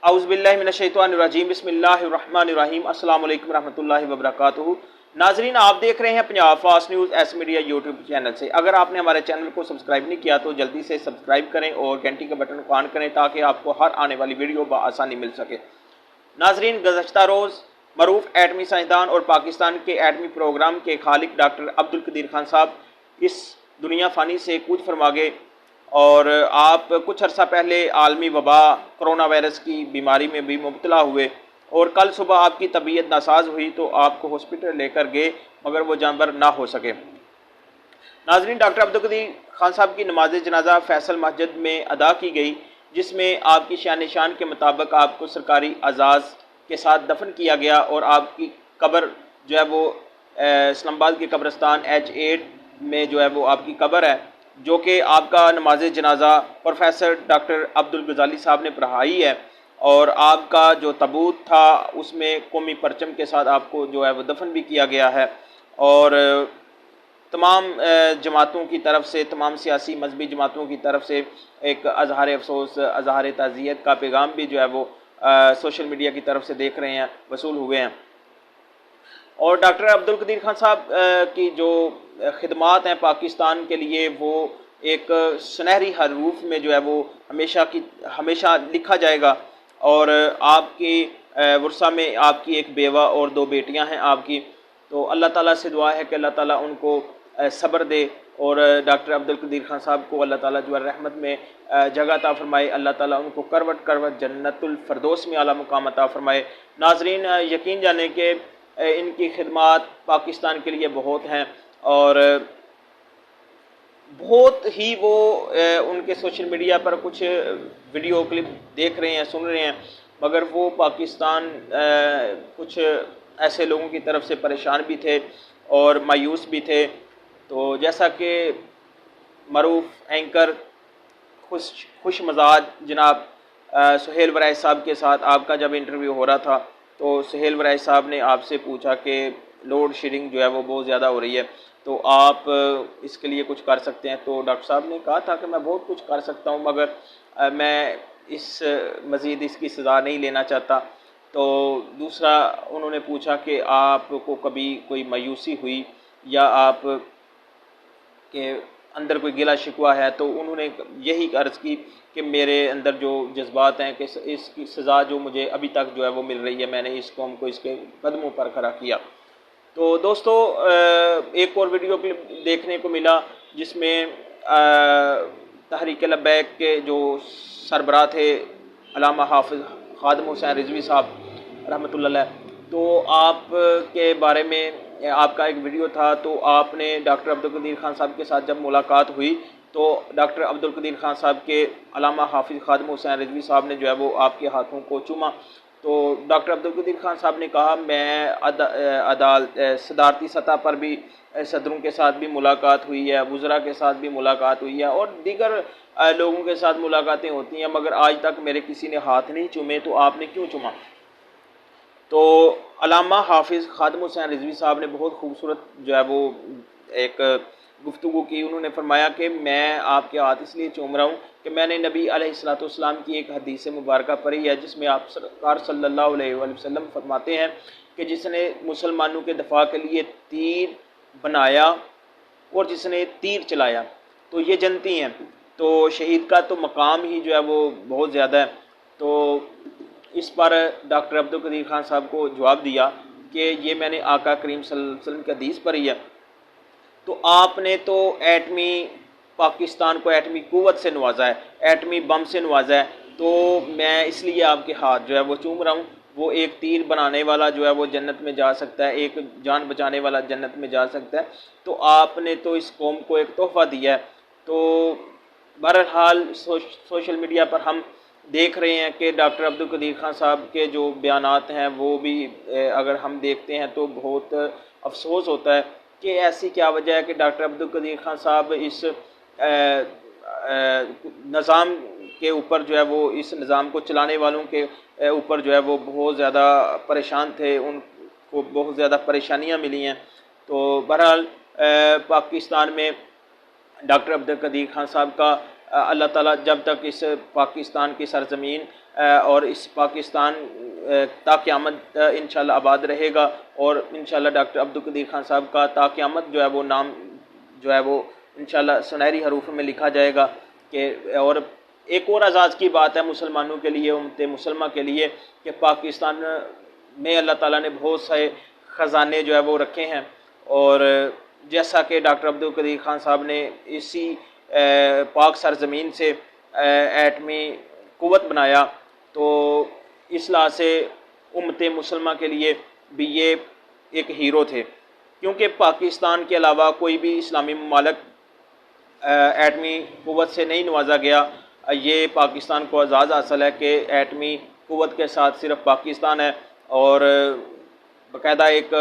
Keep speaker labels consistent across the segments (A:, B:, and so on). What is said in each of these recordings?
A: औज़ु बिल्लाहि मिनश्शैतानिर्रजीम बिस्मिल्लाहिर्रहमानिर्रहीम अस्सलाम वालेकुम रहमतुल्लाहि व बरकातुहू। नाजरीन, आप देख रहे हैं Punjab fast news S media YouTube channel से। अगर आपने हमारे चैनल को सब्सक्राइब नहीं किया तो जल्दी से सब्सक्राइब करें और घंटी के बटन को ऑन करें ताकि आपको हर आने वाली वीडियो बआसानी मिल सके। नाजरीन, गुज़श्ता रोज़ मरूफ एटमी साइंसदान और पाकिस्तान के एटमी प्रोग्राम के खालिक डॉक्टर अब्दुल कदीर खान साहब इस दुनिया फ़ानी से कूच फरमा गए और आप कुछ अर्सा पहले आलमी वबा कोरोना वायरस की बीमारी में भी मुब्तला हुए और कल सुबह आपकी तबीयत नासाज हुई तो आपको हॉस्पिटल लेकर गए मगर वो जानवर ना हो सके। नाजरीन, डॉक्टर अब्दुल कदीर खान साहब की नमाज जनाजा फैसल मस्जिद में अदा की गई जिसमें आपकी शान निशान के मुताबिक आपको सरकारी अजाज़ के साथ दफन किया गया और आपकी कब्र जो है वो इस्लामाबाद के कब्रस्तान H8 में जो है वो आपकी कब्र है, जो कि आपका नमाज जनाजा प्रोफेसर डॉक्टर अब्दुल गजाली साहब ने पढ़ाई है और आपका जो तबूत था उसमें कौमी परचम के साथ आपको जो है वो दफन भी किया गया है। और तमाम जमातों की तरफ से, तमाम सियासी मजहबी जमातों की तरफ से एक अजहार अफसोस, अजहार ताज़ियत का पैगाम भी जो है वो सोशल मीडिया की तरफ से देख रहे हैं, वसूल हुए हैं। और डॉक्टर अब्दुल कदीर खान साहब की जो खिदमात हैं पाकिस्तान के लिए वो एक सुनहरी हरूफ में जो है वो हमेशा लिखा जाएगा। और आपकी वर्सा में आपकी एक बेवा और 2 बेटियां हैं आपकी, तो अल्लाह ताला से दुआ है कि अल्लाह ताला उनको सब्र दे और डॉक्टर अब्दुल कदीर खान साहब को अल्लाह ताला जो है रहमत में जगह अता फरमाए। अल्लाह ताला उनको करवट करवट जन्नतुल फरदौस में आला मुकाम अता फरमाए। नाजरीन, यकीन जाने कि इनकी खिदमात पाकिस्तान के लिए बहुत हैं और बहुत ही वो उनके सोशल मीडिया पर कुछ वीडियो क्लिप देख रहे हैं, सुन रहे हैं, मगर वो पाकिस्तान कुछ ऐसे लोगों की तरफ से परेशान भी थे और मायूस भी थे। तो जैसा कि मरूफ एंकर खुश मजाज जनाब सुहेल वराय साहब के साथ आपका जब इंटरव्यू हो रहा था तो सुहेल वराय साहब ने आपसे पूछा कि लोड शेडिंग जो है वो बहुत ज़्यादा हो रही है तो आप इसके लिए कुछ कर सकते हैं। तो डॉक्टर साहब ने कहा था कि मैं बहुत कुछ कर सकता हूं मगर मैं मज़ीद इसकी सज़ा नहीं लेना चाहता। तो दूसरा उन्होंने पूछा कि आपको कभी कोई मायूसी हुई या आप के अंदर कोई गिला शिकवा है, तो उन्होंने यही अर्ज़ की कि मेरे अंदर जो जज्बात हैं कि इसकी सज़ा जो मुझे अभी तक जो है वो मिल रही है, मैंने इस कौम को इसके कदमों पर खड़ा किया। तो दोस्तों, एक और वीडियो क्लिप देखने को मिला जिसमें तहरीक लब्बैक के जो सरबराह थे अल्लामा हाफिज़ ख़ादिम हुसैन रिज़वी साहब रहमतुल्लाह अलैह, तो आप के बारे में आपका एक वीडियो था। तो आपने डॉक्टर अब्दुल कदीर खान साहब के साथ जब मुलाकात हुई तो डॉक्टर अब्दुल कदीर खान साहब के अल्लामा हाफिज़ ख़ादिम हुसैन रिज़वी साहब ने जो है वो आपके हाथों को चूमा। तो डॉक्टर अब्दुल कदीर खान साहब ने कहा मैं सदारती सतह पर भी सदरों के साथ भी मुलाकात हुई है, वज़रा के साथ भी मुलाकात हुई है और दीगर लोगों के साथ मुलाकातें होती हैं, मगर आज तक मेरे किसी ने हाथ नहीं चूमे, तो आपने क्यों चूमा? तो अल्लामा हाफिज़ ख़ादिम हुसैन रिज़वी साहब ने बहुत खूबसूरत जो है वो एक गुफ्तगू की। उन्होंने फरमाया कि मैं आपके हाथ इसलिए चूम रहा हूँ कि मैंने नबी अलैहिस्सलाम की एक हदीस मुबारक पढ़ी है जिसमें आप सरकार सल्लल्लाहु अलैहि वसल्लम फरमाते हैं कि जिसने मुसलमानों के दफा के लिए तीर बनाया और जिसने तीर चलाया तो ये जन्नती हैं। तो शहीद का तो मकाम ही जो है वो बहुत ज़्यादा है। तो इस पर डॉक्टर अब्दुल कदीर खान साहब को जवाब दिया कि ये मैंने आका करीम सल्लल्लाहु अलैहि वसल्लम की हदीस पढ़ी है। तो आपने तो पाकिस्तान को एटमी कुव्वत से नवाजा है, एटमी बम से नवाजा है, तो मैं इसलिए आपके हाथ जो है वो चूम रहा हूँ। वो एक तीर बनाने वाला जो है वो जन्नत में जा सकता है, एक जान बचाने वाला जन्नत में जा सकता है, तो आपने तो इस कौम को एक तोहफ़ा दिया है। तो बहरहाल सोशल मीडिया पर हम देख रहे हैं कि डॉक्टर अब्दुल कदीर खान साहब के जो बयानात हैं वो भी अगर हम देखते हैं तो बहुत अफसोस होता है कि ऐसी क्या वजह है कि डॉक्टर अब्दुल कदीर खान साहब इस निज़ाम के ऊपर जो है वो, इस निज़ाम को चलाने वालों के ऊपर जो है वो बहुत ज़्यादा परेशान थे, उनको बहुत ज़्यादा परेशानियां मिली हैं। तो बहरहाल पाकिस्तान में डॉक्टर अब्दुल कदीर खान साहब का अल्लाह ताला जब तक इस पाकिस्तान की सरजमीन اور اس پاکستان تا قیامت انشاءاللہ آباد رہے گا، اور انشاءاللہ ڈاکٹر عبدالقدیر خان صاحب کا تا قیامت جو ہے وہ نام جو ہے وہ انشاءاللہ سنہری حروف میں لکھا جائے گا کہ اور ایک اور اعزاز کی بات ہے مسلمانوں کے لیے، امت مسلمہ کے لیے، کہ پاکستان میں اللہ تعالیٰ نے بہت سے خزانے جو ہے وہ رکھے ہیں، اور جیسا کہ ڈاکٹر عبدالقدیر خان صاحب نے اسی پاک سرزمین سے ایٹمی قوت بنایا، تو اس لحاظ سے امت مسلمہ کے لیے بھی یہ ایک ہیرو تھے، کیونکہ پاکستان کے علاوہ کوئی بھی اسلامی ممالک ایٹمی قوت سے نہیں نوازا گیا۔ یہ پاکستان کو اعزاز حاصل ہے کہ ایٹمی قوت کے ساتھ صرف پاکستان ہے، اور باقاعدہ ایک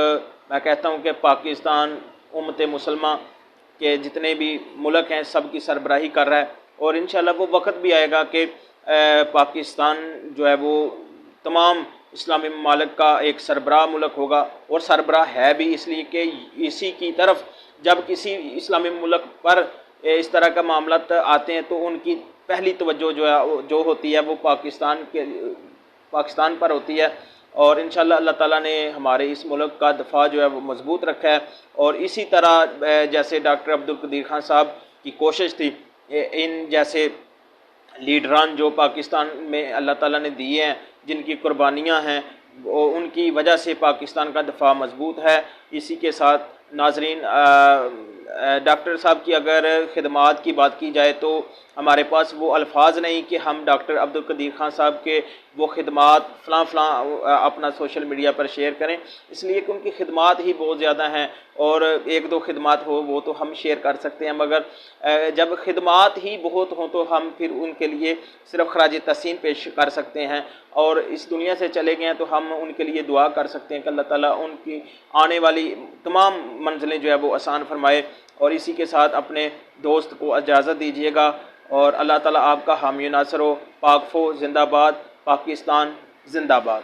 A: میں کہتا ہوں کہ پاکستان امت مسلمہ کے جتنے بھی ملک ہیں سب کی سربراہی کر رہا ہے، اور انشاءاللہ وہ وقت بھی آئے گا کہ پاکستان جو ہے وہ تمام اسلامی ممالک کا ایک سربراہ ملک ہوگا، اور سربراہ ہے بھی اس لیے کہ اسی کی طرف جب کسی اسلامی ملک پر اس طرح کا معاملات آتے ہیں تو ان کی پہلی توجہ جو ہوتی ہے وہ پاکستان پر ہوتی ہے، اور انشاءاللہ اللہ تعالیٰ نے ہمارے اس ملک کا دفاع جو ہے وہ مضبوط رکھا ہے، اور اسی طرح جیسے ڈاکٹر عبدالقدیر خان صاحب کی کوشش تھی، ان جیسے لیڈران جو پاکستان میں اللہ تعالیٰ نے دیے ہیں، جن کی قربانیاں ہیں، ان کی وجہ سے پاکستان کا دفاع مضبوط ہے۔ اسی کے ساتھ ناظرین، ڈاکٹر صاحب کی اگر خدمات کی بات کی جائے تو ہمارے پاس وہ الفاظ نہیں کہ ہم ڈاکٹر عبدالقدیر خان صاحب کے وہ خدمات فلاں اپنا سوشل میڈیا پر شیئر کریں، اس لیے کہ ان کی خدمات ہی بہت زیادہ ہیں، اور ایک دو خدمات ہو وہ تو ہم شیئر کر سکتے ہیں، مگر جب خدمات ہی بہت ہوں تو ہم پھر ان کے لیے صرف خراج تحسین پیش کر سکتے ہیں، اور اس دنیا سے چلے گئے ہیں تو ہم ان کے لیے دعا کر سکتے ہیں کہ اللہ تعالیٰ ان کی آنے والی تمام منزلیں جو ہے وہ آسان فرمائے۔ اور اسی کے ساتھ اپنے دوست کو اجازت دیجیے گا، اور اللہ تعالیٰ آپ کا حامی و ناصر ہو۔ پاک فوج زندہ باد، پاکستان زندہ باد۔